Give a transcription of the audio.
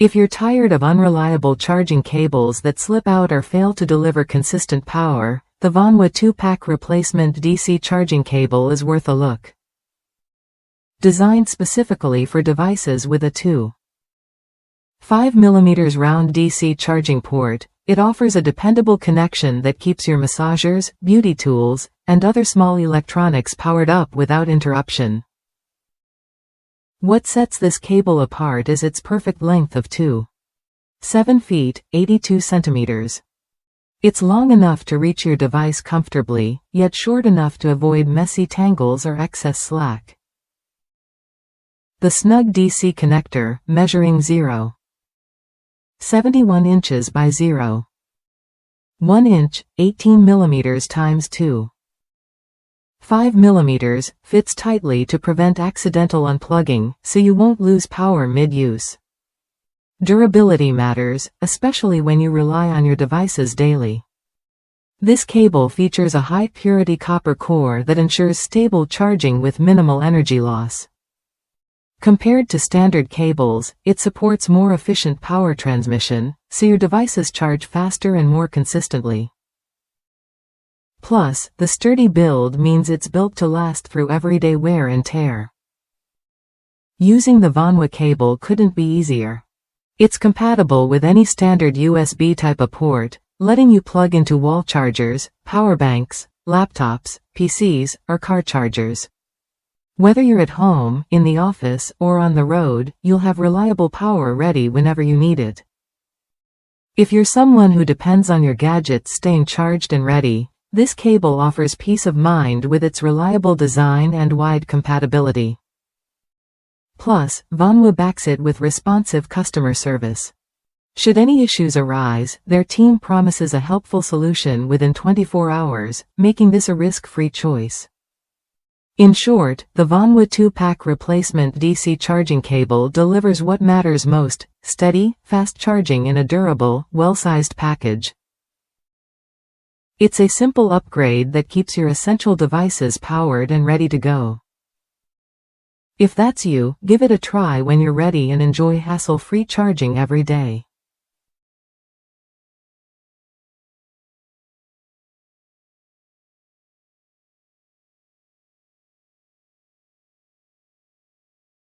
If you're tired of unreliable charging cables that slip out or fail to deliver consistent power, the Vanjua 2-pack replacement DC charging cable is worth a look. Designed specifically for devices with a 2.5 mm round DC charging port, it offers a dependable connection that keeps your massagers, beauty tools, and other small electronics powered up without interruption. What sets this cable apart is its perfect length of 2.7 feet, 82 centimeters. It's long enough to reach your device comfortably, yet short enough to avoid messy tangles or excess slack. The snug DC connector, measuring 0.71 inches by 0.1 inch, 18 mm times 2.5 mm, fits tightly to prevent accidental unplugging, so you won't lose power mid-use. Durability matters, especially when you rely on your devices daily. This cable features a high-purity copper core that ensures stable charging with minimal energy loss. Compared to standard cables, it supports more efficient power transmission, so your devices charge faster and more consistently. Plus, the sturdy build means it's built to last through everyday wear and tear. Using the Vanjua cable couldn't be easier. It's compatible with any standard USB type of port, letting you plug into wall chargers, power banks, laptops, PCs, or car chargers. Whether you're at home, in the office, or on the road, you'll have reliable power ready whenever you need it. If you're someone who depends on your gadgets staying charged and ready, this cable offers peace of mind with its reliable design and wide compatibility. Plus, Vanjua backs it with responsive customer service. Should any issues arise, their team promises a helpful solution within 24 hours, making this a risk-free choice. In short, the Vanjua 2-pack replacement DC charging cable delivers what matters most: steady, fast charging in a durable, well-sized package. It's a simple upgrade that keeps your essential devices powered and ready to go. If that's you, give it a try when you're ready and enjoy hassle-free charging every day.